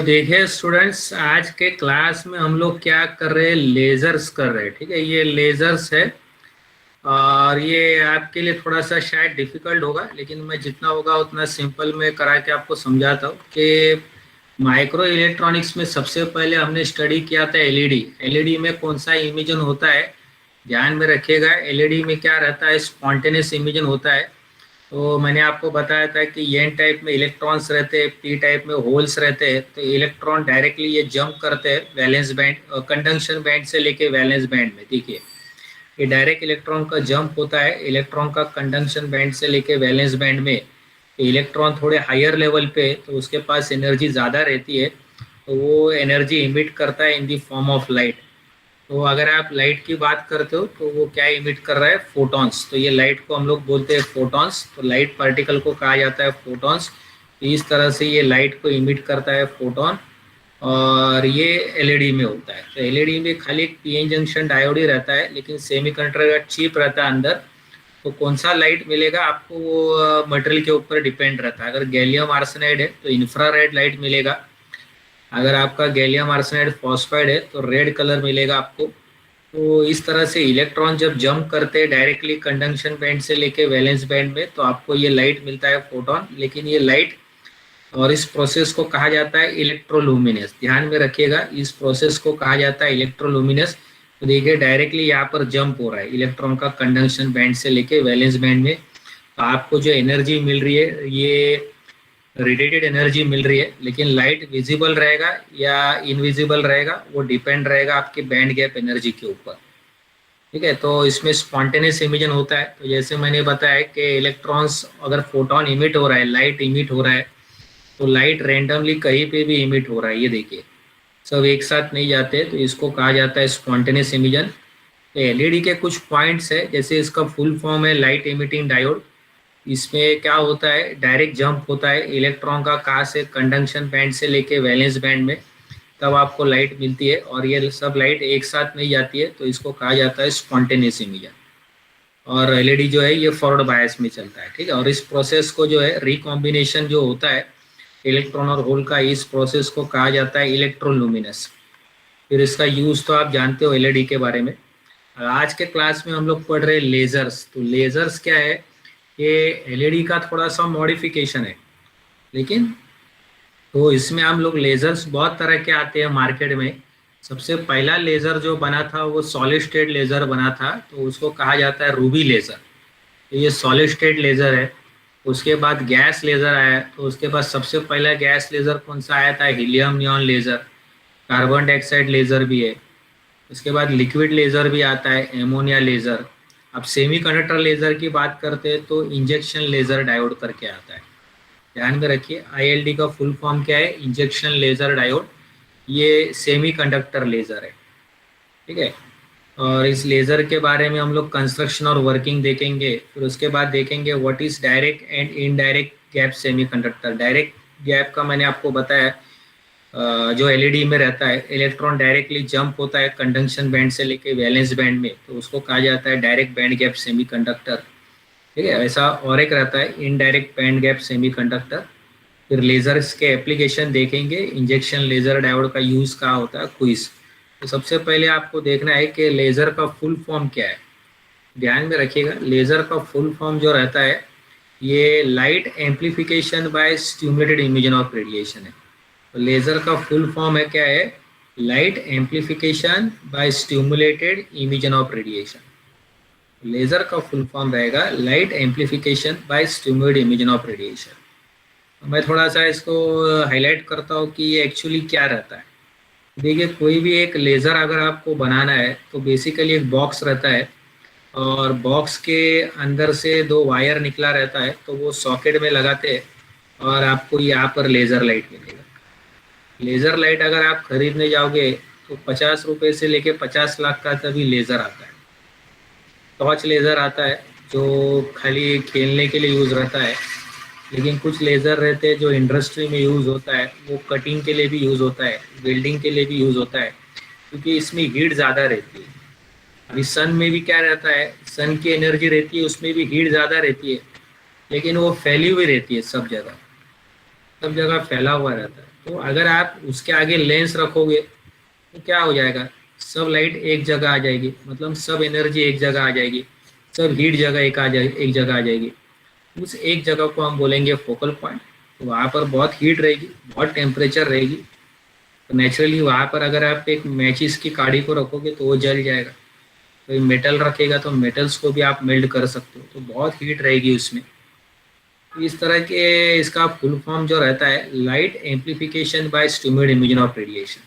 तो देखिए स्टूडेंट्स, आज के क्लास में हम लोग क्या कर रहे हैं, लेजर्स कर रहे हैं। ठीक है, ये लेजर्स है और ये आपके लिए थोड़ा सा शायद डिफिकल्ट होगा, लेकिन मैं जितना होगा उतना सिंपल में करा के आपको समझाता हूँ कि माइक्रो इलेक्ट्रॉनिक्स में सबसे पहले हमने स्टडी किया था एलईडी। एलईडी में कौन सा इमिजन होता है, ध्यान में रखिएगा। एलईडी में क्या रहता है, स्पॉन्टेनियस इमिजन होता है। तो मैंने आपको बताया था कि एन टाइप में इलेक्ट्रॉन्स रहते हैं, पी टाइप में होल्स रहते हैं। तो इलेक्ट्रॉन डायरेक्टली ये जंप करते हैं वैलेंस बैंड, कंडक्शन बैंड से लेके वैलेंस बैंड में। देखिए, ये डायरेक्ट इलेक्ट्रॉन का जंप होता है, इलेक्ट्रॉन का कंडक्शन बैंड से लेके वैलेंस बैंड में। इलेक्ट्रॉन थोड़े हायर लेवल पे, तो उसके पास एनर्जी ज़्यादा रहती है, तो वो एनर्जी इमिट करता है इन दी फॉर्म ऑफ लाइट। तो अगर आप लाइट की बात करते हो तो वो क्या इमिट कर रहा है, फोटॉन्स। तो ये लाइट को हम लोग बोलते हैं फोटॉन्स। तो लाइट पार्टिकल को कहा जाता है फोटॉन्स। इस तरह से ये लाइट को इमिट करता है फोटॉन, और ये एलईडी में होता है। तो एलईडी में खाली एक पीएन जंक्शन डायोड ही रहता है, लेकिन सेमीकंडक्टर का चिप रहता है अंदर। तो कौन सा लाइट मिलेगा आपको, वो मटेरियल के ऊपर डिपेंड रहता है। अगर गैलियम आर्सेनाइड है तो इंफ्रारेड लाइट मिलेगा। अगर आपका गैलियम आर्सेनाइड फॉस्फाइड है तो रेड कलर मिलेगा आपको। तो इस तरह से इलेक्ट्रॉन जब जंप करते हैं डायरेक्टली कंडक्शन बैंड से लेके वैलेंस बैंड में, तो आपको ये लाइट मिलता है फोटोन। लेकिन ये लाइट और इस प्रोसेस को कहा जाता है इलेक्ट्रोलुमिनेस। ध्यान में रखिएगा, इस प्रोसेस को कहा जाता है इलेक्ट्रोलुमिनेस। तो देखिए, डायरेक्टली यहाँ पर जंप हो रहा है इलेक्ट्रॉन का कंडक्शन बैंड से लेके वैलेंस बैंड में। तो आपको जो एनर्जी मिल रही है, ये रेडिएटेड एनर्जी मिल रही है। लेकिन लाइट विजिबल रहेगा या इनविजिबल रहेगा, वो डिपेंड रहेगा आपके बैंड गैप एनर्जी के ऊपर। ठीक है, तो इसमें स्पॉन्टेनियस इमिजन होता है। तो जैसे मैंने बताया कि इलेक्ट्रॉन्स, अगर फोटोन इमिट हो रहा है, लाइट इमिट हो रहा है, तो लाइट रैंडमली कहीं पे भी इमिट हो रहा है। ये देखिए, सब एक साथ नहीं जाते, तो इसको कहा जाता है स्पॉन्टेनियस इमिजन। तो एलईडी के कुछ पॉइंट्स है, जैसे इसका फुल फॉर्म है लाइट इमिटिंग डायोड। इसमें क्या होता है, डायरेक्ट जंप होता है इलेक्ट्रॉन का, कहाँ से, कंडक्शन बैंड से लेके वैलेंस बैंड में, तब आपको लाइट मिलती है। और ये सब लाइट एक साथ नहीं जाती है, तो इसको कहा जाता है स्पॉन्टेनियस इमिजन। और एलईडी जो है ये फॉरवर्ड बायस में चलता है। ठीक है, और इस प्रोसेस को जो है रिकॉम्बिनेशन जो होता है इलेक्ट्रॉन और होल का, इस प्रोसेस को कहा जाता है इलेक्ट्रोलुमिनेस। फिर इसका यूज तो आप जानते हो एलईडी के बारे में। आज के क्लास में हम लोग पढ़ रहे हैं लेजर्स। तो लेजर्स क्या है, ये एलईडी का थोड़ा सा मॉडिफिकेशन है। लेकिन तो इसमें हम लोग लेजर्स बहुत तरह के आते हैं मार्केट में। सबसे पहला लेज़र जो बना था वो सॉलिड स्टेट लेज़र बना था, तो उसको कहा जाता है रूबी लेज़र। तो ये सॉलिड स्टेट लेज़र है। उसके बाद गैस लेज़र आया, तो उसके बाद सबसे पहला गैस लेज़र कौन सा आया था, helium neon laser. Carbon dioxide laser भी है। उसके बाद लिक्विड लेज़र भी आता है, एमोनिया लेज़र। अब सेमीकंडक्टर लेज़र की बात करते हैं तो इंजेक्शन लेज़र डायोड करके आता है। ध्यान में रखिए, आईएलडी का फुल फॉर्म क्या है, इंजेक्शन लेज़र डायोड। ये सेमीकंडक्टर लेज़र है। ठीक है, और इस लेज़र के बारे में हम लोग कंस्ट्रक्शन और वर्किंग देखेंगे। फिर उसके बाद देखेंगे what is direct and indirect gap semiconductor. Direct gap का मैंने आपको बताया, जो एलईडी में रहता है, इलेक्ट्रॉन डायरेक्टली जंप होता है कंडक्शन बैंड से लेके वैलेंस बैंड में, तो उसको कहा जाता है डायरेक्ट बैंड गैप सेमीकंडक्टर। ठीक है, ऐसा और एक रहता है इनडायरेक्ट बैंड गैप सेमीकंडक्टर। फिर लेजर्स के एप्लीकेशन देखेंगे, इंजेक्शन लेजर डायोड का यूज़ कहाँ होता है, क्विज। तो सबसे पहले आपको देखना है कि लेज़र का फुल फॉर्म क्या है। ध्यान में रखिएगा, लेज़र का फुल फॉर्म जो रहता है ये light amplification by stimulated emission of radiation है। तो लेज़र का फुल फॉर्म है क्या है, light amplification by stimulated emission of radiation. Laser का फुल फॉर्म रहेगा light amplification by stimulated emission of radiation. मैं थोड़ा सा इसको हाईलाइट करता हूँ कि ये एक्चुअली क्या रहता है। देखिए, कोई भी एक लेज़र अगर आपको बनाना है तो बेसिकली एक बॉक्स रहता है, और बॉक्स के अंदर से दो वायर निकला रहता है, तो वो सॉकेट में लगाते हैं और आपको यहाँ पर लेज़र लाइट मिलेगा। लेज़र लाइट अगर आप खरीदने जाओगे तो 50 रुपये से लेके 50 लाख का तभी लेज़र आता है। टॉर्च लेज़र आता है जो खाली खेलने के लिए यूज़ रहता है। लेकिन कुछ लेज़र रहते हैं जो इंडस्ट्री में यूज़ होता है, वो कटिंग के लिए भी यूज़ होता है, वेल्डिंग के लिए भी यूज़ होता है, क्योंकि इसमें हीट ज़्यादा रहती है। अभी सन में भी क्या रहता है, सन की एनर्जी रहती है, उसमें भी हीट ज़्यादा रहती है, लेकिन वो फैली हुई रहती है सब जगह फैला हुआ रहता है। तो अगर आप उसके आगे लेंस रखोगे तो क्या हो जाएगा, सब लाइट एक जगह आ जाएगी, मतलब सब एनर्जी एक जगह आ जाएगी, सब हीट जगह एक जगह आ जाएगी। उस एक जगह को हम बोलेंगे फोकल पॉइंट। तो वहाँ पर बहुत हीट रहेगी, बहुत टेम्परेचर रहेगी, तो नेचुरली वहाँ पर अगर आप एक मैचिस की काड़ी को रखोगे तो वो जल जाएगा। कोई मेटल रखेगा तो मेटल्स को भी आप मेल्ट कर सकते हो, तो बहुत हीट रहेगी उसमें। तो इस तरह के इसका फुल फॉर्म जो रहता है, light amplification by stimulated emission of radiation.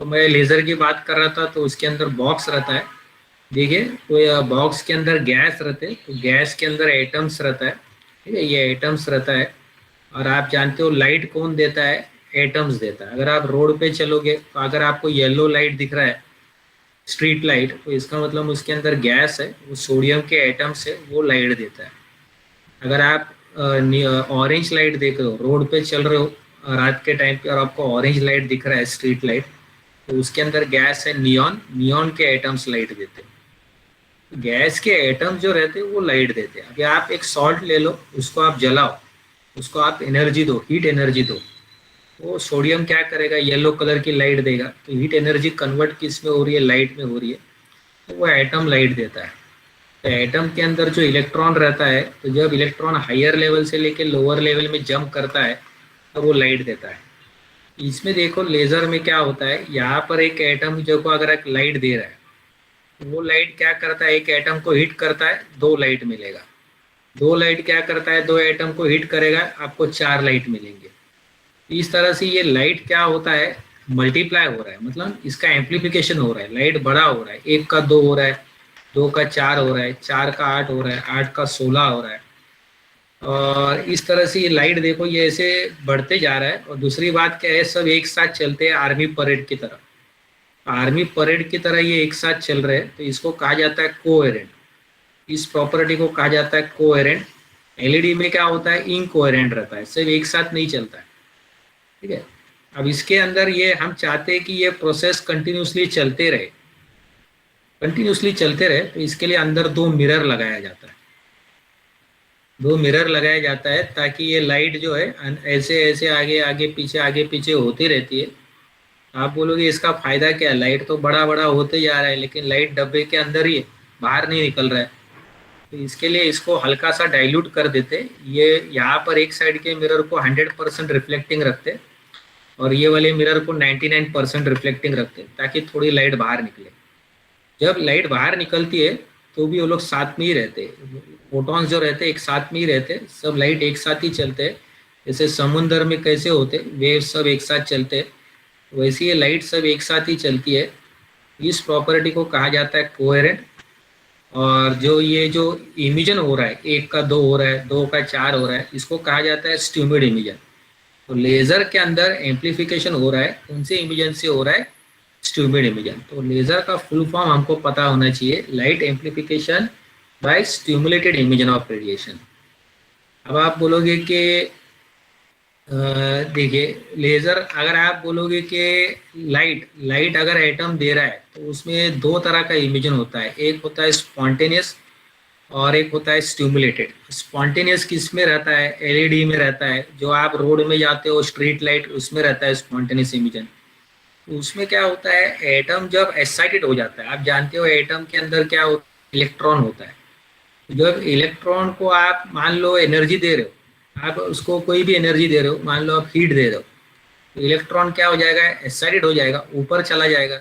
तो मैं लेज़र की बात कर रहा था, तो उसके अंदर बॉक्स रहता है, देखिए, तो बॉक्स के अंदर गैस रहते हैं, तो गैस के अंदर एटम्स रहता है, ठीक है, ये एटम्स रहता है। और आप जानते हो लाइट कौन देता है, एटम्स देता है। अगर आप रोड पे चलोगे तो अगर आपको येलो लाइट दिख रहा है, स्ट्रीट लाइट, तो इसका मतलब उसके अंदर गैस है, वो सोडियम के एटम्स है, वो लाइट देता है। अगर आप ऑरेंज लाइट देख रहे हो, रोड पे चल रहे हो रात के टाइम पे और आपको ऑरेंज लाइट दिख रहा है, स्ट्रीट लाइट, तो उसके अंदर गैस है नियॉन, नियॉन के एटम्स लाइट देते हैं। गैस के एटम जो रहते हैं वो लाइट देते हैं। अगर आप एक सॉल्ट ले लो, उसको आप जलाओ, उसको आप एनर्जी दो, हीट एनर्जी दो, वो सोडियम क्या करेगा, येलो कलर की लाइट देगा। तो हीट एनर्जी कन्वर्ट किस में हो रही है, लाइट में हो रही है, तो वो एटम लाइट देता है। तो एटम के अंदर जो इलेक्ट्रॉन रहता है, तो जब इलेक्ट्रॉन हायर लेवल से लेके लोअर लेवल में जंप करता है तो वो लाइट देता है। इसमें देखो लेजर में क्या होता है, यहाँ पर एक एटम जो को अगर एक लाइट दे रहा है, वो लाइट क्या करता है, एक एटम को हिट करता है, दो लाइट मिलेगा। दो लाइट क्या करता है, दो एटम को हिट करेगा, आपको चार लाइट मिलेंगे। इस तरह से ये लाइट क्या होता है, मल्टीप्लाई हो रहा है, मतलब इसका एम्प्लीफिकेशन हो रहा है, लाइट बड़ा हो रहा है, एक का दो हो रहा है, दो का चार हो रहा है, चार का आठ हो रहा है, आठ का 16 हो रहा है। और इस तरह से ये लाइट देखो ये ऐसे बढ़ते जा रहा है। और दूसरी बात क्या है, सब एक साथ चलते हैं आर्मी परेड की तरह, आर्मी परेड की तरह ये एक साथ चल रहे हैं, तो इसको कहा जाता है कोहेरेंट। इस प्रॉपर्टी को कहा जाता है कोहेरेंट। एलईडी में क्या होता है, इनकोहेरेंट रहता है, सिर्फ एक साथ नहीं चलता है, ठीक है। अब इसके अंदर ये हम चाहते हैं कि ये प्रोसेस कंटिन्यूसली चलते रहे, कंटिन्यूसली चलते रहे, तो इसके लिए अंदर दो मिरर लगाया जाता है, दो मिरर लगाया जाता है, ताकि ये लाइट जो है ऐसे ऐसे आगे पीछे होती रहती है। आप बोलोगे इसका फायदा क्या है, लाइट तो बड़ा बड़ा होते जा रहा है, लेकिन लाइट डब्बे के अंदर ही है, बाहर नहीं निकल रहा है। तो इसके लिए इसको हल्का सा डाइल्यूट कर देते। ये यहाँ पर एक साइड के मिरर को 100% रिफ्लेक्टिंग रखते, और ये वाले मिरर को 99% रिफ्लेक्टिंग रखते, ताकि थोड़ी लाइट बाहर निकले। जब लाइट बाहर निकलती है तो भी वो लोग साथ में ही रहते, फोटॉन्स जो रहते एक साथ में ही रहते, सब लाइट एक साथ ही चलते हैं। जैसे समुद्र में कैसे होते वेव, सब एक साथ चलते, वैसे ये लाइट सब एक साथ ही चलती है। इस प्रॉपर्टी को कहा जाता है कोहेरेंट। और जो ये जो इमिजन हो रहा है, एक का दो हो रहा है, दो का चार हो रहा है, इसको कहा जाता है स्ट्यूमिड इमिजन। तो लेजर के अंदर एम्प्लीफिकेशन हो रहा है, उनसे इमिजन से हो रहा है स्ट्यूमिड इमिजन। तो लेजर का फुल फॉर्म हमको पता होना चाहिए, light amplification by stimulated emission of radiation. अब आप बोलोगे कि देखिए लेजर, अगर आप बोलोगे कि लाइट लाइट अगर एटम दे रहा है तो उसमें दो तरह का इमिजन होता है, एक होता है स्पॉन्टेनियस और एक होता है स्टिमुलेटेड। स्पॉन्टेनियस किस में रहता है, एलईडी में रहता है, जो आप रोड में जाते हो स्ट्रीट लाइट, उसमें रहता है स्पॉन्टेनियस इमिजन। तो उसमें क्या होता है, एटम जब एक्साइटेड हो जाता है, आप जानते हो एटम के अंदर क्या होता है, इलेक्ट्रॉन होता है। जब इलेक्ट्रॉन को आप मान लो एनर्जी दे रहे हो, आप उसको कोई भी एनर्जी दे रहे हो, मान लो आप हीट दे रहे हो, तो इलेक्ट्रॉन क्या हो जाएगा, एक्साइटेड हो जाएगा, ऊपर चला जाएगा।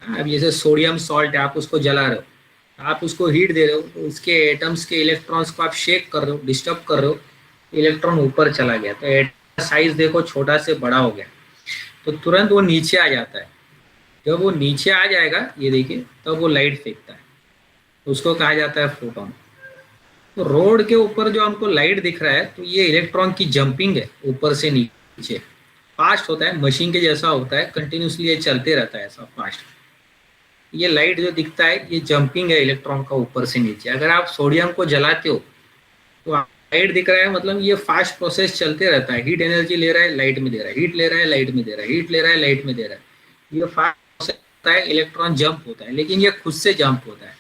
अब जैसे सोडियम सॉल्ट है, आप उसको जला रहे हो, आप उसको हीट दे रहे हो, तो उसके एटम्स के इलेक्ट्रॉन्स को आप शेक कर रहे हो, डिस्टर्ब कर रहे हो, इलेक्ट्रॉन ऊपर चला गया, तो एटम साइज देखो छोटा से बड़ा हो गया, तो तुरंत वो नीचे आ जाता है। जब वो नीचे आ जाएगा, ये देखिए, तब वो लाइट फेंकता है, उसको कहा जाता है फोटोन। तो रोड के ऊपर जो हमको लाइट दिख रहा है, तो ये इलेक्ट्रॉन की जंपिंग है, ऊपर से नीचे फास्ट होता है, मशीन के जैसा होता है, कंटिन्यूसली ये चलते रहता है ऐसा फास्ट। ये लाइट जो दिखता है ये जंपिंग है इलेक्ट्रॉन का ऊपर से नीचे। अगर आप सोडियम को जलाते हो तो लाइट दिख रहा है, मतलब ये फास्ट प्रोसेस चलते रहता है, हीट एनर्जी ले रहा है, लाइट में दे रहा है, हीट ले रहा है, लाइट में दे रहा है, हीट ले रहा है, लाइट में दे रहा है। ये फास्ट प्रोसेस होता है, इलेक्ट्रॉन जंप होता है, लेकिन ये खुद से जंप होता है।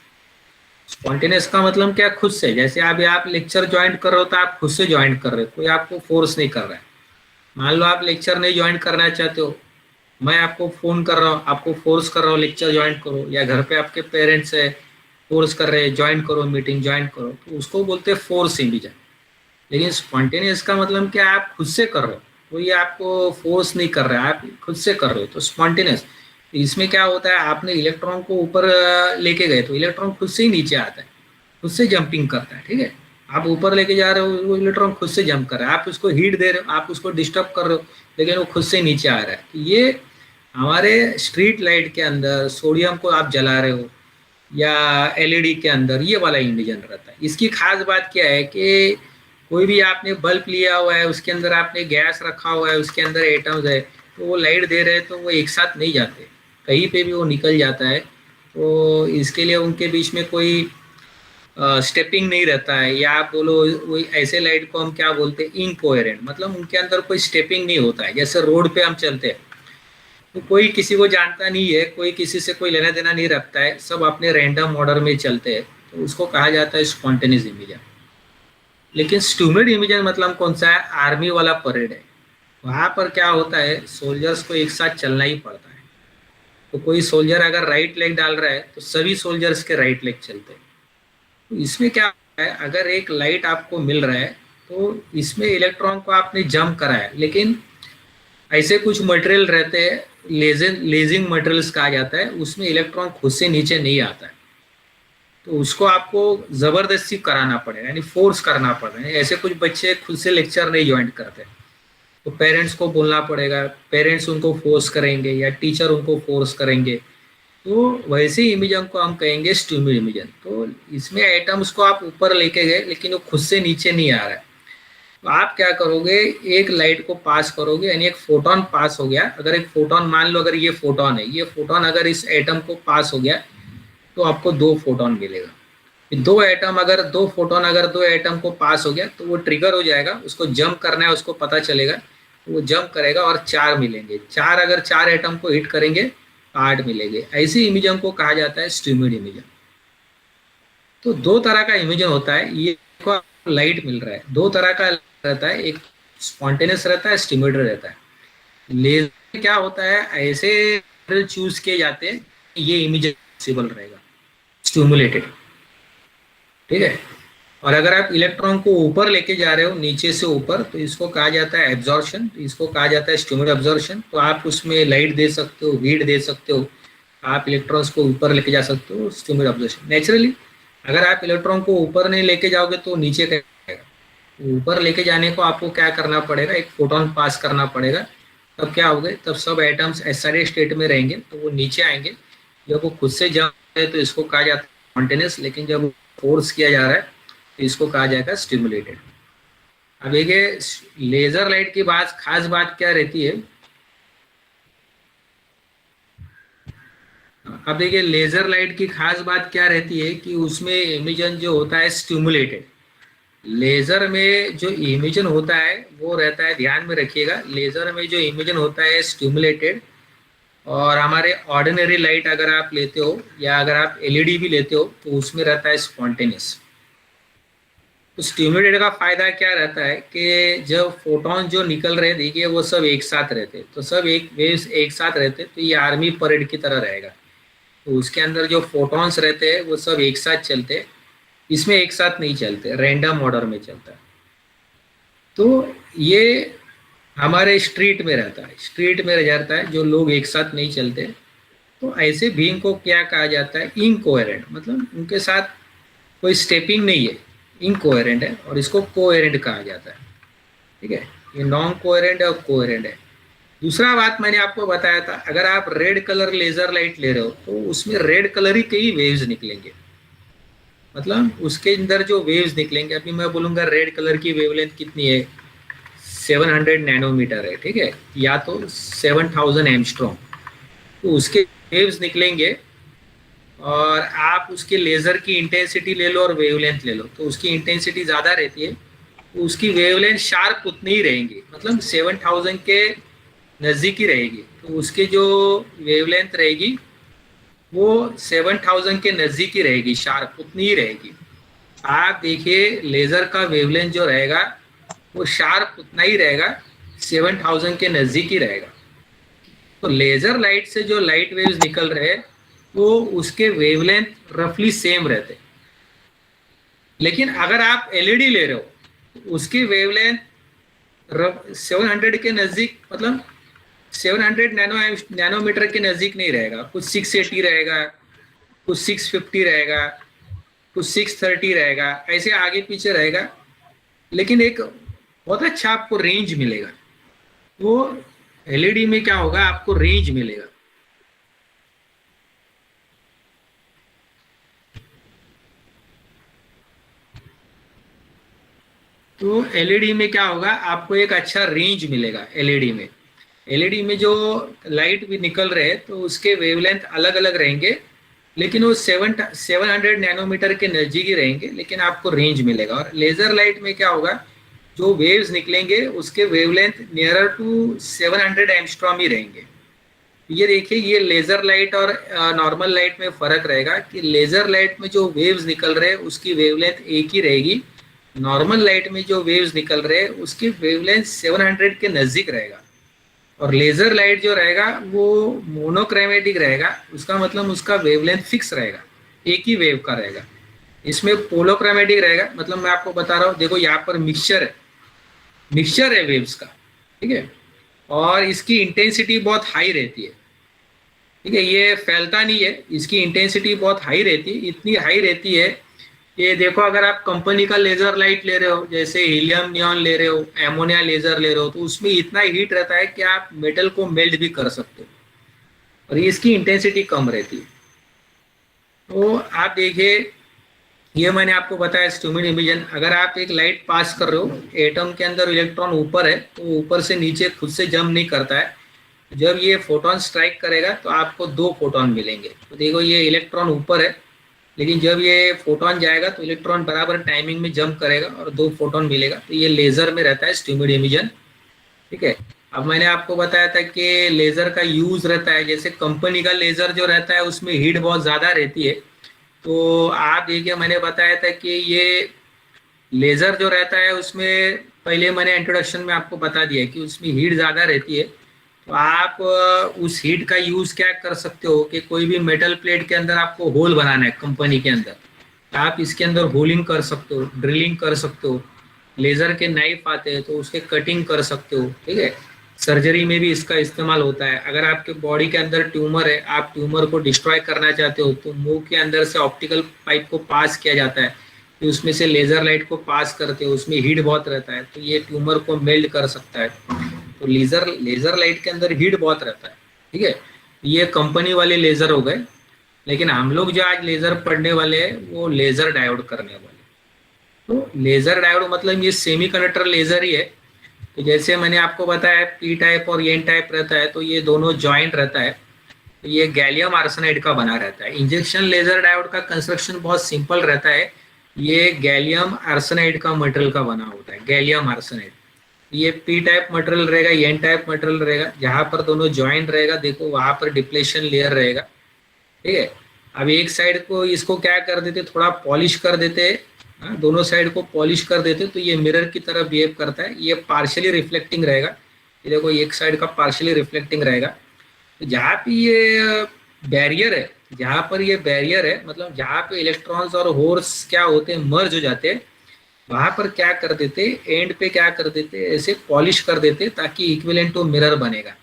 स्पॉन्टेनियस का मतलब क्या, खुद से। जैसे अभी आप लेक्चर ज्वाइन कर रहे हो तो आप खुद से ज्वाइन कर रहे हो, कोई आपको फोर्स नहीं कर रहा है। मान लो आप लेक्चर नहीं ज्वाइन करना चाहते हो, मैं आपको फ़ोन कर रहा हूँ, आपको फोर्स कर रहा हूँ लेक्चर ज्वाइन करो, या घर पे आपके पेरेंट्स है फोर्स कर रहे हैं ज्वाइन करो, मीटिंग ज्वाइन करो, तो उसको बोलते हैं फोर्स इमीडिएट। लेकिन स्पॉन्टेनियस का मतलब क्या, आप खुद से कर रहे हो, कोई आपको फोर्स नहीं कर रहा है, आप खुद से कर रहे हो, तो स्पॉन्टेनियस। इसमें क्या होता है, आपने इलेक्ट्रॉन को ऊपर लेके गए तो इलेक्ट्रॉन खुद से ही नीचे आता है, खुद से जंपिंग करता है, ठीक है। आप ऊपर लेके जा रहे हो, वो इलेक्ट्रॉन खुद से जंप कर रहा है, आप उसको हीट दे रहे हो, आप उसको डिस्टर्ब कर रहे हो, लेकिन वो खुद से नीचे आ रहा है। ये हमारे स्ट्रीट लाइट के अंदर सोडियम को आप जला रहे हो या एलईडी के अंदर, ये वाला इमिजन रहता है। इसकी खास बात क्या है कि कोई भी आपने बल्ब लिया हुआ है, उसके अंदर आपने गैस रखा हुआ है, उसके अंदर एटम्स है, तो वो लाइट दे रहे हैं तो वो एक साथ नहीं जाते, कहीं पे भी वो निकल जाता है। तो इसके लिए उनके बीच में कोई स्टेपिंग नहीं रहता है, या आप बोलो वो ऐसे लाइट को हम क्या बोलते हैं, इनकोहेरेंट, मतलब उनके अंदर कोई स्टेपिंग नहीं होता है। जैसे रोड पे हम चलते हैं तो कोई किसी को जानता नहीं है, कोई किसी से कोई लेना देना नहीं रखता है, सब अपने रैंडम ऑर्डर में चलते हैं, तो उसको कहा जाता है स्पॉन्टेनियस इमिजन। लेकिन स्टूमेड इमिजन मतलब कौन सा है, आर्मी वाला परेड है। वहाँ पर क्या होता है, सोल्जर्स को एक साथ चलना ही पड़ता है। तो कोई सोल्जर अगर राइट लेग डाल रहा है तो सभी सोल्जर्स के राइट लेग चलते हैं। तो इसमें क्या है, अगर एक लाइट आपको मिल रहा है तो इसमें इलेक्ट्रॉन को आपने जंप करा है, लेकिन ऐसे कुछ मटेरियल रहते हैं, लेजिंग मटेरियल्स कहा जाता है, उसमें इलेक्ट्रॉन खुद से नीचे नहीं आता है, तो उसको आपको जबरदस्ती कराना पड़ेगा, यानी फोर्स करना पड़ेगा। ऐसे कुछ बच्चे खुद से लेक्चर नहीं ज्वाइन करते, तो पेरेंट्स को बोलना पड़ेगा, पेरेंट्स उनको फोर्स करेंगे या टीचर उनको फोर्स करेंगे, तो वैसे ही इमिजन को हम कहेंगे स्ट्यूमिड इमिजन। तो इसमें एटम्स को आप ऊपर लेके गए लेकिन वो खुद से नीचे नहीं आ रहा है, तो आप क्या करोगे, एक लाइट को पास करोगे, यानी एक फोटोन पास हो गया। अगर एक फोटोन, मान लो अगर ये फोटोन है, ये फोटोन अगर इस एटम को पास हो गया तो आपको 2 फोटोन मिलेगा। दो फोटोन अगर 2 एटम को पास हो गया तो वो ट्रिगर हो जाएगा, उसको जंप करना है, उसको पता चलेगा, तो वो जंप करेगा और 4 मिलेंगे। 4 अगर 4 एटम को हिट करेंगे तो 8 मिलेंगे। ऐसी इमिजन को कहा जाता है स्ट्यूमिड इमिजन। तो 2 तरह का इमिजन होता है, ये लाइट मिल रहा है 2 तरह का रहता है, एक स्पॉन्टेनियस रहता है, स्टिमुलेटेड रहता है। लेजर क्या होता है, ऐसे चूज किए जाते हैं ये इमेज पॉसिबल रहेगा, स्टिमुलेटेड, ठीक है। और अगर आप इलेक्ट्रॉन को ऊपर लेके जा रहे हो, नीचे से ऊपर, तो इसको कहा जाता है एब्जॉर्प्शन, तो इसको कहा जाता है स्टिमुलेटेड एब्जॉर्प्शन। तो आप उसमें लाइट दे सकते हो, हीट दे सकते हो, आप इलेक्ट्रॉन्स को ऊपर लेके जा सकते हो, स्टिमुलेटेड एब्जॉर्प्शन। नेचुरली अगर आप इलेक्ट्रॉन को ऊपर नहीं लेके जाओगे तो नीचे का, ऊपर लेके जाने को आपको क्या करना पड़ेगा, एक फोटोन पास करना पड़ेगा। तब क्या होगा, तब सब एटम्स एसिड स्टेट में रहेंगे, तो वो नीचे आएंगे। जब वो खुद से जम रहे तो इसको कहा जाता है स्पॉन्टेनियस, लेकिन जब फोर्स किया जा रहा है तो इसको कहा जाएगा स्टिमुलेटेड। अब देखिए लेजर लाइट की बात, खास बात क्या रहती है, अब देखिए लेजर लाइट की खास बात क्या रहती है कि उसमें इमिजन जो होता है स्टिमुलेटेड। लेजर में जो इमिजन होता है वो रहता है, ध्यान में रखिएगा, लेजर में जो इमिजन होता है स्टिमुलेटेड। और हमारे ऑर्डिनरी लाइट अगर आप लेते हो या अगर आप एलईडी भी लेते हो तो उसमें रहता है स्पॉन्टेनियस। तो स्टिमुलेटेड का फायदा क्या रहता है कि जब फोटोन जो निकल रहे देखिए वो सब एक साथ रहते, तो सब एक वेव्स एक साथ रहते, तो ये आर्मी परेड की तरह रहेगा। तो उसके अंदर जो फोटॉन्स रहते हैं वो सब एक साथ चलते, इसमें एक साथ नहीं चलते, रैंडम ऑर्डर में चलता है। तो ये हमारे स्ट्रीट में रहता है, स्ट्रीट में रह जाता है, जो लोग एक साथ नहीं चलते। तो ऐसे बीइंग को क्या कहा जाता है, इनकोहेरेंट, मतलब उनके साथ कोई स्टेपिंग नहीं है, इनकोहेरेंट है, और इसको कोहेरेंट कहा जाता है, ठीक है। ये नॉन कोहेरेंट है और कोहेरेंट है। दूसरा बात मैंने आपको बताया था, अगर आप रेड कलर लेजर लाइट ले रहे हो तो उसमें रेड कलर ही के ही वेव्स निकलेंगे, मतलब उसके अंदर जो वेव्स निकलेंगे, अभी मैं बोलूंगा रेड कलर की वेवलेंथ कितनी है, 700 नैनोमीटर है, ठीक है, या तो 7000 एंगस्ट्रॉम। तो उसके वेव्स निकलेंगे, और आप उसके लेजर की इंटेंसिटी ले लो और वेवलेंथ ले लो, तो उसकी इंटेंसिटी ज़्यादा रहती है, तो उसकी वेवलेंथ शार्प उतनी ही रहेंगी, मतलब 7000 के नज़दीक ही रहेगी। तो उसकी जो वेवलेंथ रहेगी वो 7000 के नज़दीक ही रहेगी, शार्प उतनी ही रहेगी। आप देखिए लेज़र का वेवलेंथ जो रहेगा वो शार्प उतना ही रहेगा 7000 के नज़दीक ही रहेगा। तो लेज़र लाइट से जो लाइट वेव्स निकल रहे हैं वो उसके वेवलेंथ रफली सेम रहते हैं। लेकिन अगर आप एलईडी ले रहे हो उसकी वेवलेंथ 700 के नज़दीक, मतलब 700 नैनोमीटर के नज़दीक नहीं रहेगा, कुछ 680 रहेगा, कुछ 650 रहेगा, कुछ 630 रहेगा, ऐसे आगे पीछे रहेगा। लेकिन एक बहुत अच्छा आपको रेंज मिलेगा। वो एलईडी में क्या होगा, आपको रेंज मिलेगा। तो एलईडी में क्या होगा, आपको एक अच्छा रेंज मिलेगा। एलईडी में जो लाइट भी निकल रहे हैं तो उसके वेवलेंथ अलग अलग रहेंगे, लेकिन वो 700 नैनोमीटर के नज़दीक ही रहेंगे, लेकिन आपको रेंज मिलेगा। और लेज़र लाइट में क्या होगा, जो वेव्स निकलेंगे उसके वेवलेंथ नियरर टू 700 एंगस्ट्रॉम ही रहेंगे। ये देखिए, ये लेज़र लाइट और नॉर्मल लाइट में फ़र्क रहेगा कि लेज़र लाइट में जो वेव्स निकल रहे हैं उसकी वेवलेंथ एक ही रहेगी, नॉर्मल लाइट में जो वेव्स निकल रहे हैं उसकी वेवलेंथ 700 के नज़दीक रहेगा। और लेज़र लाइट जो रहेगा वो मोनोक्रोमेटिक रहेगा, उसका मतलब उसका वेवलेंथ फिक्स रहेगा, एक ही वेव का रहेगा। इसमें पोलोक्रोमेटिक रहेगा, मतलब मैं आपको बता रहा हूँ, देखो यहाँ पर मिक्सचर है वेव्स का, ठीक है, और इसकी इंटेंसिटी बहुत हाई रहती है, ठीक है, ये फैलता नहीं है, इसकी इंटेंसिटी बहुत हाई रहती है, इतनी हाई रहती है। ये देखो, अगर आप कंपनी का लेजर लाइट ले रहे हो, जैसे हीलियम नियॉन ले रहे हो, एमोनिया लेजर ले रहे हो, तो उसमें इतना हीट रहता है कि आप मेटल को मेल्ट भी कर सकते हो, और इसकी इंटेंसिटी कम रहती है। तो आप देखिए, ये मैंने आपको बताया स्टूमिड इमिजन। अगर आप एक लाइट पास कर रहे हो, एटम के अंदर इलेक्ट्रॉन ऊपर है तो ऊपर से नीचे खुद से जंप नहीं करता है, जब ये फोटोन स्ट्राइक करेगा तो आपको 2 फोटोन मिलेंगे। तो देखो, ये इलेक्ट्रॉन ऊपर है, लेकिन जब ये फोटोन जाएगा तो इलेक्ट्रॉन बराबर टाइमिंग में जंप करेगा और 2 फोटोन मिलेगा। तो ये लेजर में रहता है स्टूमिड इमिजन, ठीक है। अब मैंने आपको बताया था कि लेजर का यूज रहता है, जैसे कंपनी का लेजर जो रहता है उसमें हीट बहुत ज्यादा रहती है। तो आप देखिए, मैंने बताया था कि ये लेजर जो रहता है उसमें, पहले मैंने इंट्रोडक्शन में आपको बता दिया कि उसमें हीट ज़्यादा रहती है। तो आप उस हीट का यूज़ क्या कर सकते हो कि कोई भी मेटल प्लेट के अंदर आपको होल बनाना है कंपनी के अंदर, आप इसके अंदर होलिंग कर सकते हो, ड्रिलिंग कर सकते हो, लेज़र के नाइफ आते हैं तो उसके कटिंग कर सकते हो, ठीक है। सर्जरी में भी इसका इस्तेमाल होता है। अगर आपके बॉडी के अंदर ट्यूमर है, आप ट्यूमर को डिस्ट्रॉय करना चाहते हो, तो मुंह के अंदर से ऑप्टिकल पाइप को पास किया जाता है, तो उसमें से लेज़र लाइट को पास करते हो, उसमें हीट बहुत रहता है, तो ये ट्यूमर को मेल्ट कर सकता है। तो लेज़र लाइट के अंदर हीट बहुत रहता है, ठीक है। ये कंपनी वाले लेज़र हो गए, लेकिन हम लोग जो आज लेज़र पढ़ने वाले हैं वो लेज़र डायोड करने वाले। तो लेज़र डायोड मतलब ये सेमीकंडक्टर लेज़र ही है। तो जैसे मैंने आपको बताया पी टाइप और एन टाइप रहता है, तो ये दोनों जॉइंट रहता है। तो ये गैलियम आर्सेनाइड का बना रहता है। इंजेक्शन लेज़र डायोड का कंस्ट्रक्शन बहुत सिंपल रहता है। ये गैलियम आर्सेनाइड का मटेरियल का बना होता है, गैलियम आर्सेनाइड। ये पी टाइप मटेरियल रहेगा, एन टाइप मटेरियल रहेगा। जहाँ पर दोनों जॉइंट रहेगा, देखो वहाँ पर डिप्लेशन लेयर रहेगा, ठीक है। अब एक साइड को इसको क्या कर देते, थोड़ा पॉलिश कर देते, दोनों साइड को पॉलिश कर देते, तो ये मिरर की तरह बिहेव करता है। ये पार्शियली रिफ्लेक्टिंग रहेगा, ये देखो एक साइड का पार्शियली रिफ्लेक्टिंग रहेगा। तो जहाँ पे ये बैरियर है, जहाँ पर ये बैरियर है, मतलब जहाँ पे इलेक्ट्रॉन्स और होर्स क्या होते हैं, मर्ज हो जाते हैं, वहां पर क्या कर देते, एंड पे क्या कर देते, ऐसे पॉलिश कर देते ताकि इक्विवेलेंट टू मिरर बनेगा।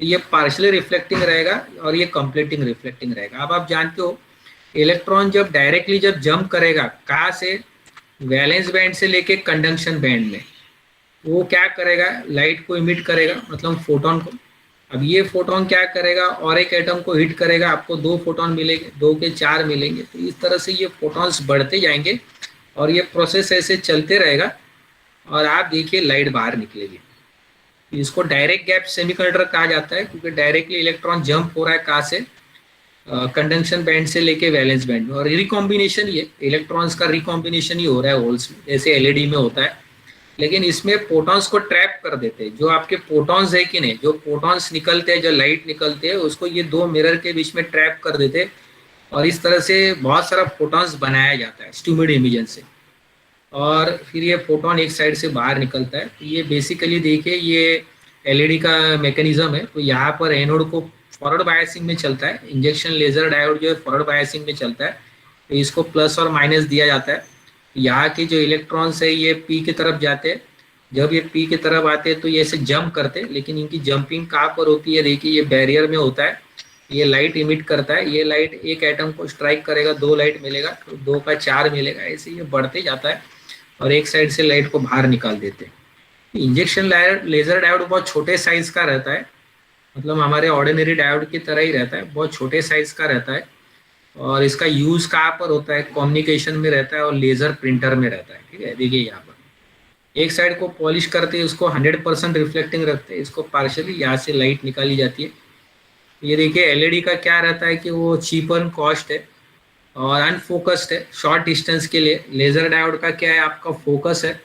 ये पार्शियली रिफ्लेक्टिंग रहेगा और ये कंप्लीटिंग रिफ्लेक्टिंग रहेगा। अब आप जानते हो इलेक्ट्रॉन जब डायरेक्टली जब जंप करेगा, कहाँ से, वैलेंस बैंड से लेके कंडक्शन बैंड में, वो क्या करेगा, लाइट को इमिट करेगा, मतलब फोटोन को। अब ये फोटोन क्या करेगा, और एक एटम को हिट करेगा, आपको 2 फोटोन मिलेंगे, 2 के 4 मिलेंगे। तो इस तरह से ये फोटॉन्स बढ़ते जाएंगे और ये प्रोसेस ऐसे चलते रहेगा, और आप देखिए लाइट बाहर निकलेगी। इसको डायरेक्ट गैप सेमीकंडक्टर कहा जाता है, क्योंकि डायरेक्टली इलेक्ट्रॉन जंप हो रहा है, कहाँ से, कंडक्शन बैंड से लेके वैलेंस बैंड में। और रिकॉम्बिनेशन, ये इलेक्ट्रॉन्स का रिकॉम्बिनेशन ही हो रहा है होल्स में, जैसे एलईडी में होता है। लेकिन इसमें फोटॉन्स को ट्रैप कर देते हैं। जो आपके फोटॉन्स है कि नहीं, जो फोटॉन्स निकलते हैं, जो लाइट निकलते हैं, उसको ये 2 मिरर के बीच में ट्रैप कर देते हैं, और इस तरह से बहुत सारा फोटॉन्स बनाया जाता है स्टूमिड इमिजन से। और फिर ये फोटोन एक साइड से बाहर निकलता है। तो ये बेसिकली देखिए, ये एलईडी का मैकेनिज्म है। तो यहाँ पर एनोड को फॉरवर्ड बायसिंग में चलता है, इंजेक्शन लेजर डायोड जो है फॉरवर्ड बायसिंग में चलता है, तो इसको प्लस और माइनस दिया जाता है। यहाँ के जो इलेक्ट्रॉन्स है ये पी की तरफ जाते हैं, जब ये पी की तरफ आते हैं तो ये ऐसे जंप करते हैं, लेकिन इनकी जंपिंग कहाँ पर होती है, देखिए ये बैरियर में होता है, ये लाइट इमिट करता है, ये लाइट एक एटम को स्ट्राइक करेगा, 2 लाइट मिलेगा, तो 2 का 4 मिलेगा, ऐसे ये बढ़ते जाता है और एक साइड से लाइट को बाहर निकाल देते हैं। इंजेक्शन लेजर डायोड बहुत छोटे साइज का रहता है, मतलब हमारे ऑर्डिनरी डायोड की तरह ही रहता है, बहुत छोटे साइज का रहता है। और इसका यूज कहाँ पर होता है, कम्युनिकेशन में रहता है और लेजर प्रिंटर में रहता है। ठीक है, देखिए यहाँ पर एक साइड को पॉलिश करते हैं, उसको 100% रिफ्लेक्टिंग रखते हैं, इसको पार्शियली यहाँ से लाइट निकाली जाती है। ये देखिए एलईडी का क्या रहता है कि वो चीप एंड कॉस्ट है और अनफोकस्ड है शॉर्ट डिस्टेंस के लिए। लेजर डायोड का क्या है, आपका फोकस है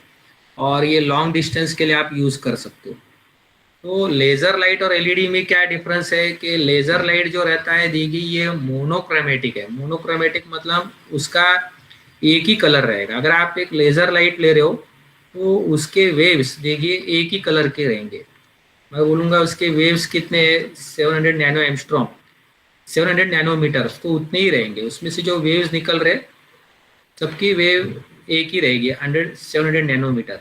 और ये लॉन्ग डिस्टेंस के लिए आप यूज कर सकते हो। तो लेजर लाइट और एलईडी में क्या डिफरेंस है कि लेजर लाइट जो रहता है देखिए ये मोनोक्रोमेटिक है। मोनोक्रोमेटिक मतलब उसका एक ही कलर रहेगा। अगर आप एक लेजर लाइट ले रहे हो तो उसके वेव्स देखिए एक ही कलर के रहेंगे। मैं बोलूँगा उसके वेव्स कितने हैं, 700 नैनो एंगस्ट्रॉम, 700 नैनोमीटर, तो उतने ही रहेंगे। उसमें से जो वेव्स निकल रहे सबकी वेव एक ही रहेगी, 700 नैनोमीटर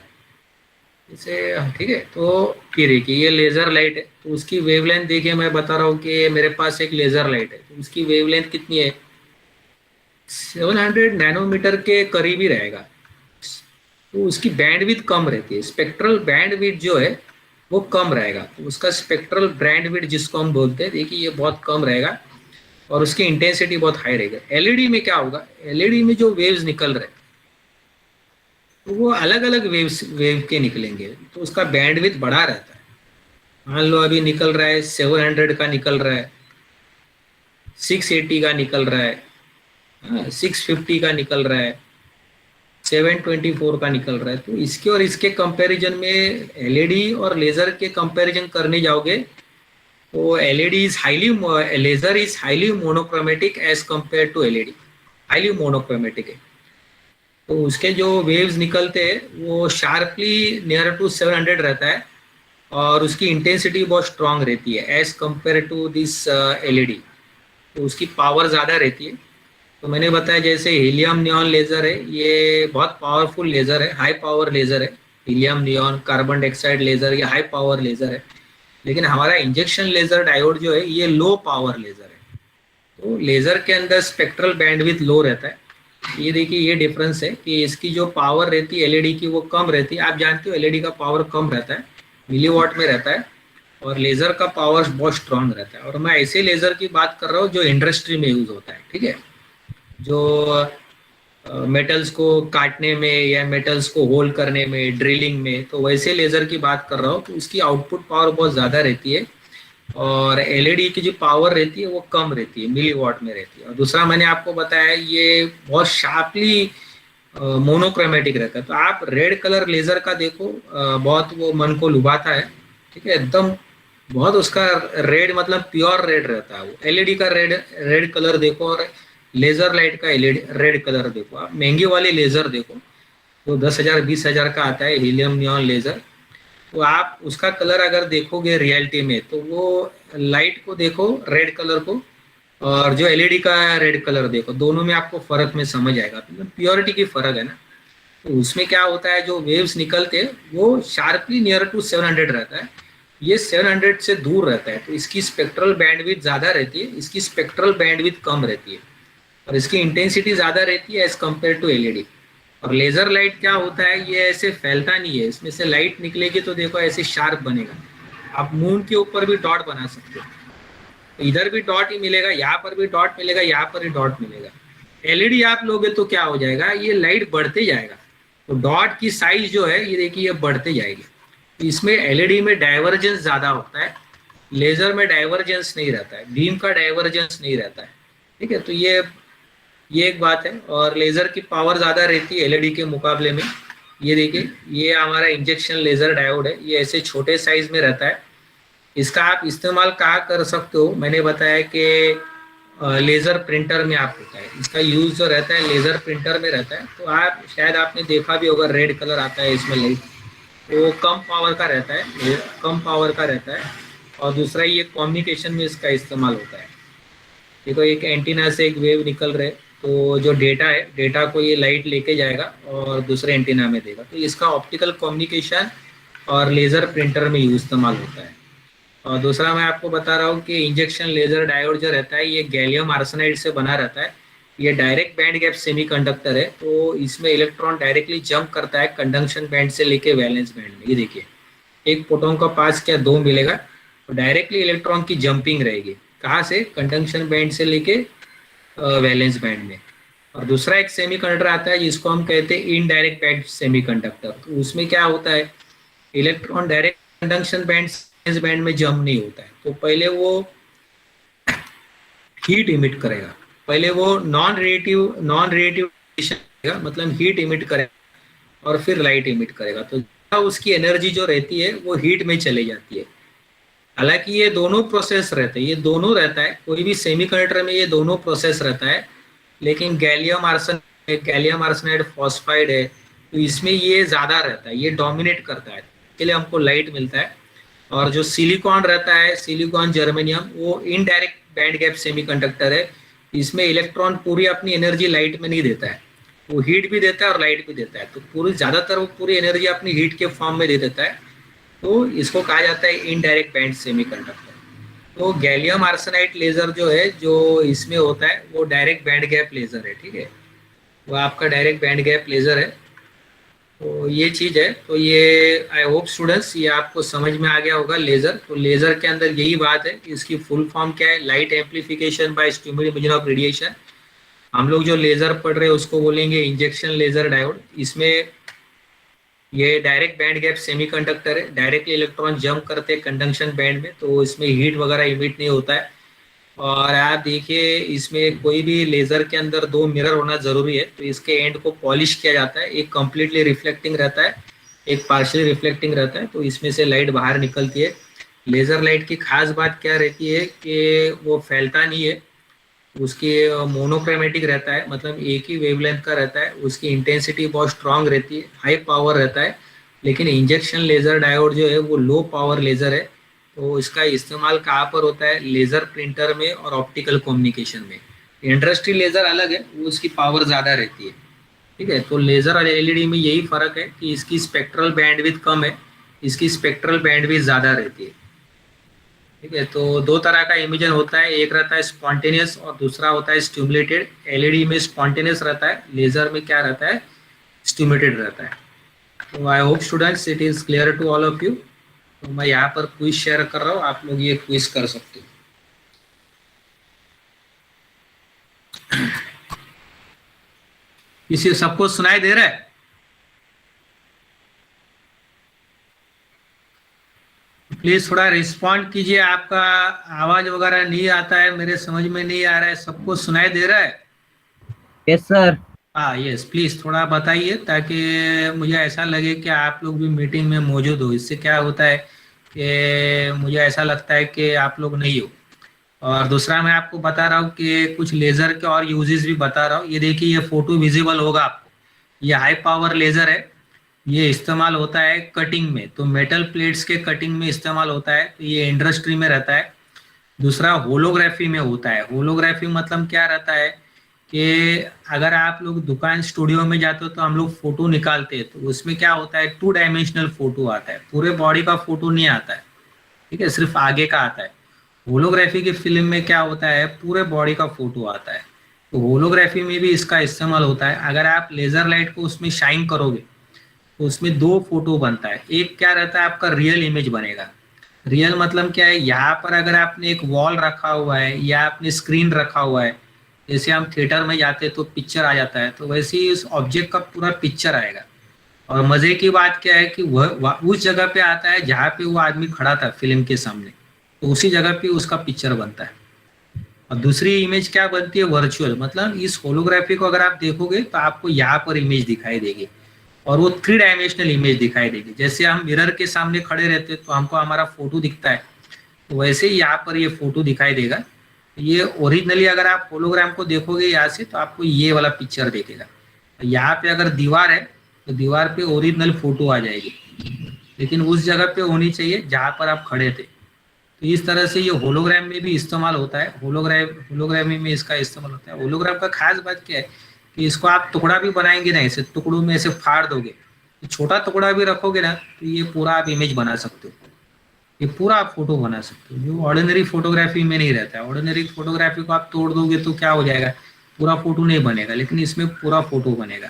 इसे। ठीक है, तो फिर देखिए ये लेजर लाइट है, तो उसकी वेवलेंथ देखिए, मैं बता रहा हूँ कि मेरे पास एक लेजर लाइट है, तो उसकी वेवलेंथ कितनी है, 700 नैनोमीटर के करीब ही रहेगा। तो उसकी बैंडविड्थ कम रहती है, स्पेक्ट्रल बैंडविड्थ जो है वो कम रहेगा, तो उसका स्पेक्ट्रल बैंडविड्थ जिसको हम बोलते हैं देखिए ये बहुत कम रहेगा और उसकी इंटेंसिटी बहुत हाई रहेगा। एलईडी में क्या होगा, एलईडी में जो वेव्स निकल रहे तो वो अलग अलग वेव के निकलेंगे, तो उसका बैंडविड्थ बढ़ा रहता है। मान लो अभी निकल रहा है 700 का निकल रहा है, 680 का निकल रहा है, 650 का निकल रहा है, 724 का निकल रहा है। तो इसके और इसके कंपैरिजन में एलईडी और लेजर के कंपैरिजन करने जाओगे तो LED is highly, laser is highly monochromatic as compare to LED, highly monochromatic है। तो उसके जो वेव्स निकलते हैं वो शार्पली नियर टू 700 रहता है और उसकी इंटेंसिटी बहुत स्ट्रांग रहती है as compare to this LED, तो उसकी पावर ज़्यादा रहती है। तो मैंने बताया जैसे हीलियम नियॉन लेज़र है, ये बहुत पावरफुल लेज़र है, हाई पावर लेज़र है। Helium neon carbon dioxide laser ये हाई पावर लेज़र है, लेकिन हमारा इंजेक्शन लेज़र डायोड जो है ये लो पावर लेज़र है। तो लेज़र के अंदर स्पेक्ट्रल बैंडविड्थ लो रहता है। ये देखिए ये डिफरेंस है कि इसकी जो पावर रहती है एलईडी की वो कम रहती है। आप जानते हो एलईडी का पावर कम रहता है, मिलीवाट में रहता है, और लेज़र का पावर बहुत स्ट्रांग रहता है। और मैं ऐसे लेज़र की बात कर रहा हूँ जो इंडस्ट्री में यूज़ होता है। ठीक है, जो मेटल्स को काटने में या मेटल्स को होल्ड करने में, ड्रिलिंग में, तो वैसे लेज़र की बात कर रहा हूँ। तो इसकी आउटपुट पावर बहुत ज़्यादा रहती है और एलईडी की जो पावर रहती है वो कम रहती है, मिलीवाट में रहती है। और दूसरा मैंने आपको बताया ये बहुत शार्पली मोनोक्रोमेटिक रहता है। तो आप रेड कलर लेज़र का देखो, बहुत वो मन को लुभाता है। ठीक है, एकदम बहुत उसका रेड मतलब प्योर रेड रहता है। वो एलईडी का रेड कलर देखो और लेज़र लाइट का एलईडी रेड कलर देखो। आप महंगी वाली लेज़र देखो तो 10,000 20,000 का आता है हीलियम नियॉन लेज़र, तो आप उसका कलर अगर देखोगे रियलिटी में तो वो लाइट को देखो रेड कलर को और जो एलईडी का रेड कलर देखो, दोनों में आपको फर्क में समझ आएगा, मतलब प्योरिटी की फर्क है ना। तो उसमें क्या होता है, जो वेव्स निकलते हैं वो शार्पली नियर टू 700 रहता है, ये 700 से दूर रहता है। तो इसकी स्पेक्ट्रल बैंडविड्थ ज़्यादा रहती है, इसकी स्पेक्ट्रल बैंडविड्थ कम रहती है और इसकी इंटेंसिटी ज़्यादा रहती है एज कम्पेयर टू एलईडी। और लेज़र लाइट क्या होता है, ये ऐसे फैलता नहीं है, इसमें से लाइट निकलेगी तो देखो ऐसे शार्प बनेगा। आप मून के ऊपर भी डॉट बना सकते हो, इधर भी डॉट ही मिलेगा, यहाँ पर भी डॉट मिलेगा, यहाँ पर भी डॉट मिलेगा। एलईडी आप लोगे तो क्या हो जाएगा, ये लाइट बढ़ते जाएगा, तो डॉट की साइज जो है ये देखिए ये बढ़ते जाएगी। इसमें एलईडी में डाइवर्जेंस ज़्यादा होता है, लेज़र में डाइवर्जेंस नहीं रहता है, बीम का डाइवर्जेंस नहीं रहता है। ठीक है, तो ये एक बात है। और लेज़र की पावर ज़्यादा रहती है एलईडी के मुकाबले में। ये देखिए ये हमारा इंजेक्शन लेज़र डायोड है, ये ऐसे छोटे साइज में रहता है। इसका आप इस्तेमाल कहाँ कर सकते हो, मैंने बताया कि लेज़र प्रिंटर में आप होता है, इसका यूज़ जो रहता है लेज़र प्रिंटर में रहता है। तो आप शायद आपने देखा भी होगा रेड कलर आता है इसमें लाइट, वो कम पावर का रहता है, ये कम पावर का रहता है। और दूसरा ये कम्युनिकेशन में इसका इस्तेमाल होता है। देखो एक एंटीना से एक वेव निकल रहे, तो जो डेटा है, डेटा को ये लाइट लेके जाएगा और दूसरे एंटीना में देगा, तो इसका ऑप्टिकल कम्युनिकेशन और लेज़र प्रिंटर में यूज इस्तेमाल होता है। और दूसरा मैं आपको बता रहा हूँ कि इंजेक्शन लेजर डायोड जो रहता है ये गैलियम आर्सेनाइड से बना रहता है। ये डायरेक्ट बैंड गैप सेमीकंडक्टर है, तो इसमें इलेक्ट्रॉन डायरेक्टली जंप करता है कंडक्शन बैंड से लेके वैलेंस बैंड में। ये देखिए, एक फोटोन का पास क्या दो मिलेगा, तो डायरेक्टली इलेक्ट्रॉन की जंपिंग रहेगी, कहाँ से, कंडक्शन बैंड से लेके वैलेंस बैंड में। और दूसरा एक सेमीकंडक्टर आता है जिसको हम कहते हैं इनडायरेक्ट बैंड सेमीकंडक्टर। तो उसमें क्या होता है, इलेक्ट्रॉन डायरेक्ट कंडक्शन बैंड में जंप नहीं होता है, तो पहले वो हीट इमिट करेगा। पहले वो नॉन रेडिएटिव मतलब हीट इमिट करेगा और फिर लाइट इमिट करेगा, तो उसकी एनर्जी जो रहती है वो हीट में चली जाती है। हालांकि ये दोनों प्रोसेस रहते हैं, ये दोनों रहता है, कोई भी सेमीकंडक्टर में ये दोनों प्रोसेस रहता है। लेकिन गैलियम आर्सेनाइड फॉस्फाइड है, तो इसमें ये ज़्यादा रहता है, ये डोमिनेट करता है, इसके लिए हमको लाइट मिलता है। और जो सिलिकॉन रहता है, सिलिकॉन जर्मेनियम, वो इनडायरेक्ट बैंड गैप सेमीकंडक्टर है। इसमें इलेक्ट्रॉन पूरी अपनी एनर्जी लाइट में नहीं देता है, वो हीट भी देता है और लाइट भी देता है, तो पूरी ज़्यादातर वो पूरी एनर्जी अपनी हीट के फॉर्म में दे देता है। तो इसको कहा जाता है इनडायरेक्ट बैंड सेमीकंडक्टर। तो गैलियम आर्सेनाइड लेजर जो है, जो इसमें होता है, वो डायरेक्ट बैंड गैप लेजर है, ठीक है, वो आपका डायरेक्ट बैंड गैप लेजर है। तो ये चीज़ है। तो ये आई होप स्टूडेंट्स ये आपको समझ में आ गया होगा लेजर। तो लेजर के अंदर यही बात है कि इसकी फुल फॉर्म क्या है, light amplification by stimulated emission of radiation. हम लोग जो लेजर पढ़ रहे हैं उसको बोलेंगे इंजेक्शन लेजर डायोड। इसमें ये डायरेक्ट बैंड गैप सेमीकंडक्टर है, डायरेक्टली इलेक्ट्रॉन जंप करते हैं कंडक्शन बैंड में, तो इसमें हीट वगैरह इमिट नहीं होता है। और आप देखिए इसमें कोई भी लेजर के अंदर दो मिरर होना जरूरी है, तो इसके एंड को पॉलिश किया जाता है, एक कंप्लीटली रिफ्लेक्टिंग रहता है, एक पार्शियली रिफ्लेक्टिंग रहता है, तो इसमें से लाइट बाहर निकलती है। लेजर लाइट की खास बात क्या रहती है कि वो फैलता नहीं है, उसकी मोनोक्रोमेटिक रहता है, मतलब एक ही वेवलेंथ का रहता है, उसकी इंटेंसिटी बहुत स्ट्रांग रहती है, हाई पावर रहता है। लेकिन इंजेक्शन लेजर डायोड जो है वो लो पावर लेजर है, तो इसका इस्तेमाल कहाँ पर होता है, लेजर प्रिंटर में और ऑप्टिकल कम्युनिकेशन में। इंडस्ट्री लेजर अलग है, वो उसकी पावर ज़्यादा रहती है, ठीक है। तो लेजर और एलईडी में यही फर्क है कि इसकी स्पेक्ट्रल बैंडविड्थ कम है, इसकी स्पेक्ट्रल बैंडविड्थ ज़्यादा रहती है, ठीक है। तो दो तरह का इमिजन होता है, एक रहता है स्पॉन्टेनियस और दूसरा होता है स्टिमुलेटेड। एलईडी में स्पॉन्टेनियस रहता है, लेजर में क्या रहता है, स्टिमुलेटेड रहता है। तो I hope students it is clear to all of you. तो मैं यहाँ पर क्विज शेयर कर रहा हूँ, आप लोग ये क्विज कर सकते हो। इसे सबको सुनाई दे रहा है? प्लीज थोड़ा रिस्पॉन्ड कीजिए, आपका आवाज वगैरह नहीं आता है, मेरे समझ में नहीं आ रहा है। सबको सुनाई दे रहा है? Yes sir. हाँ यस, प्लीज थोड़ा बताइए ताकि मुझे ऐसा लगे कि आप लोग भी मीटिंग में मौजूद हो। इससे क्या होता है कि मुझे ऐसा लगता है कि आप लोग नहीं हो। और दूसरा मैं आपको बता रहा हूँ कि कुछ लेजर के और यूजेस भी बता रहा हूँ। ये देखिए, ये फोटो विजिबल होगा आपको, ये हाई पावर लेजर है, ये इस्तेमाल होता है कटिंग में, तो मेटल प्लेट्स के कटिंग में इस्तेमाल होता है, तो ये इंडस्ट्री में रहता है। दूसरा होलोग्राफी में होता है। होलोग्राफी मतलब क्या रहता है कि अगर आप लोग दुकान स्टूडियो में जाते हो तो हम लोग फोटो निकालते हैं, तो उसमें क्या होता है, 2 डायमेंशनल फोटो आता है, पूरे बॉडी का फोटो नहीं आता है, ठीक है, सिर्फ आगे का आता है। होलोग्राफी की फिल्म में क्या होता है, पूरे बॉडी का फोटो आता है। तो होलोग्राफी में भी इसका इस्तेमाल होता है। अगर आप लेजर लाइट को उसमें शाइन करोगे तो उसमें 2 फोटो बनता है। एक क्या रहता है, आपका रियल इमेज बनेगा। रियल मतलब क्या है, यहाँ पर अगर आपने एक वॉल रखा हुआ है या आपने स्क्रीन रखा हुआ है, जैसे हम थिएटर में जाते हैं तो पिक्चर आ जाता है, तो वैसे ही उस ऑब्जेक्ट का पूरा पिक्चर आएगा। और मजे की बात क्या है कि वह उस जगह पे आता है जहाँ पे वो आदमी खड़ा था फिल्म के सामने, तो उसी जगह पे उसका पिक्चर बनता है। और दूसरी इमेज क्या बनती है, वर्चुअल, मतलब इस होलोग्राफी को अगर आप देखोगे तो आपको यहाँ पर इमेज दिखाई देगी, और वो 3 डायमेंशनल इमेज दिखाई देगी। जैसे हम मिरर के सामने खड़े रहते हैं तो हमको हमारा फोटो दिखता है, तो वैसे ही यहाँ पर ये फोटो दिखाई देगा। ये ओरिजिनली अगर आप होलोग्राम को देखोगे यहाँ से तो आपको ये वाला पिक्चर देखेगा। यहाँ पे अगर दीवार है तो दीवार पे ओरिजिनल फोटो आ जाएगी। लेकिन उस जगह पे होनी चाहिए जहाँ पर आप खड़े थे। तो इस तरह से ये होलोग्राम में भी इस्तेमाल होता है, होलोग्रामी में इसका इस्तेमाल होता है। होलोग्राम का खास बात क्या है कि इसको आप टुकड़ा भी बनाएंगे ना, ऐसे टुकड़ों में ऐसे फाड़ दोगे, तो छोटा टुकड़ा भी रखोगे ना तो ये पूरा आप इमेज बना सकते हो, ये पूरा आप फोटो बना सकते हो, जो ऑर्डिनरी फोटोग्राफी में नहीं रहता है। ऑर्डिनरी फोटोग्राफी को आप तोड़ दोगे तो क्या हो जाएगा, पूरा फोटो नहीं बनेगा, लेकिन इसमें पूरा फोटो बनेगा।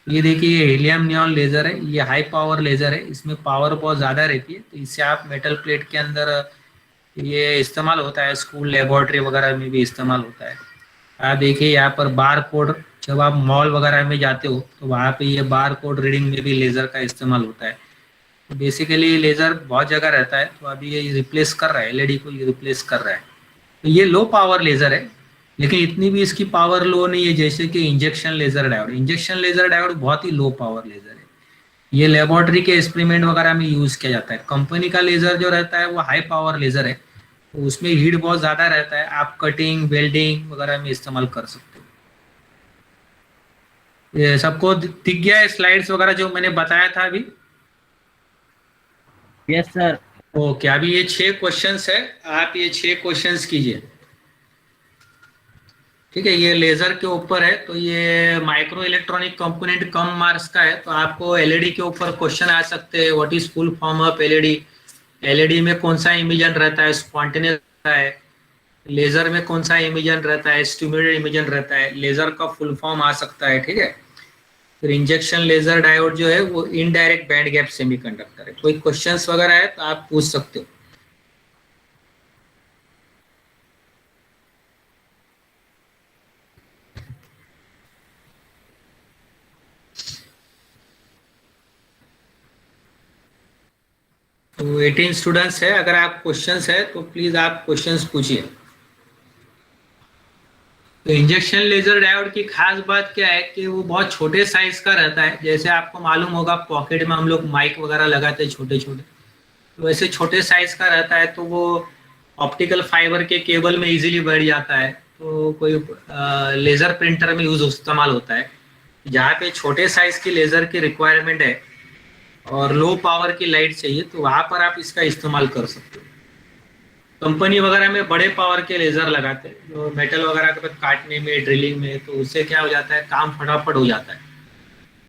ये देखिए, ये हीलियम नियॉन लेजर है, ये हाई पावर लेजर है, इसमें पावर बहुत ज़्यादा रहती है, तो इससे आप मेटल प्लेट के अंदर ये इस्तेमाल होता है, स्कूल लेबोरेटरी वगैरह में भी इस्तेमाल होता है। आप देखिए यहाँ पर बार कोड, जब आप मॉल वगैरह में जाते हो तो वहाँ पे ये बार कोड रीडिंग में भी लेज़र का इस्तेमाल होता है। तो बेसिकली लेज़र बहुत जगह रहता है, तो अभी ये रिप्लेस कर रहा है, एलईडी को ये रिप्लेस कर रहा है। तो ये लो पावर लेज़र है, लेकिन इतनी भी इसकी पावर लो नहीं है जैसे कि injection laser diode. Injection laser diode बहुत ही लो पावर लेज़र है, ये लेबोरेटरी के एक्सपेरिमेंट वगैरह में यूज़ किया जाता है। कंपनी का लेज़र जो रहता है वो हाई पावर लेज़र है, तो उसमें हीट बहुत ज़्यादा रहता है, आप कटिंग वेल्डिंग वगैरह में इस्तेमाल कर सकते हो। ये सबको दिख गया है स्लाइड्स वगैरह जो मैंने बताया था अभी? Yes sir. ओके, अभी ये 6 क्वेश्चंस है, आप ये 6 क्वेश्चंस कीजिए, ठीक है। ये लेजर के ऊपर है, तो ये माइक्रो इलेक्ट्रॉनिक कंपोनेंट कम मार्क्स का है, तो आपको एलईडी के ऊपर क्वेश्चन आ सकते हैं। What is full form of LED, LED में कौन सा इमिजन रहता है, स्पॉन्टेनियस रहता है, लेजर में कौन सा इमिजन रहता है, स्टिम्युलेटेड इमिजन रहता है, लेजर का फुल फॉर्म आ सकता है, ठीक है। फिर इंजेक्शन लेजर डायोड जो है वो इनडायरेक्ट बैंड गैप सेमीकंडक्टर है। कोई क्वेश्चंस वगैरह है तो आप पूछ सकते हो। तो 18 स्टूडेंट्स है, अगर आप क्वेश्चंस है तो प्लीज आप क्वेश्चंस पूछिए। तो इंजेक्शन लेजर डायोड की खास बात क्या है कि वो बहुत छोटे साइज का रहता है। जैसे आपको मालूम होगा पॉकेट में हम लोग माइक वगैरह लगाते हैं छोटे छोटे, तो वैसे छोटे साइज का रहता है, तो वो ऑप्टिकल फाइबर के केबल में इजीली बैठ जाता है। तो कोई लेजर प्रिंटर में यूज इस्तेमाल होता है, जहाँ पे छोटे साइज की लेजर की रिक्वायरमेंट है और लो पावर की लाइट चाहिए, तो वहां पर आप इसका इस्तेमाल कर सकते हो। कंपनी वगैरह में बड़े पावर के लेजर लगाते हैं जो मेटल वगैरह को काटने में, ड्रिलिंग में, तो उससे क्या हो जाता है, काम फटाफट हो जाता है।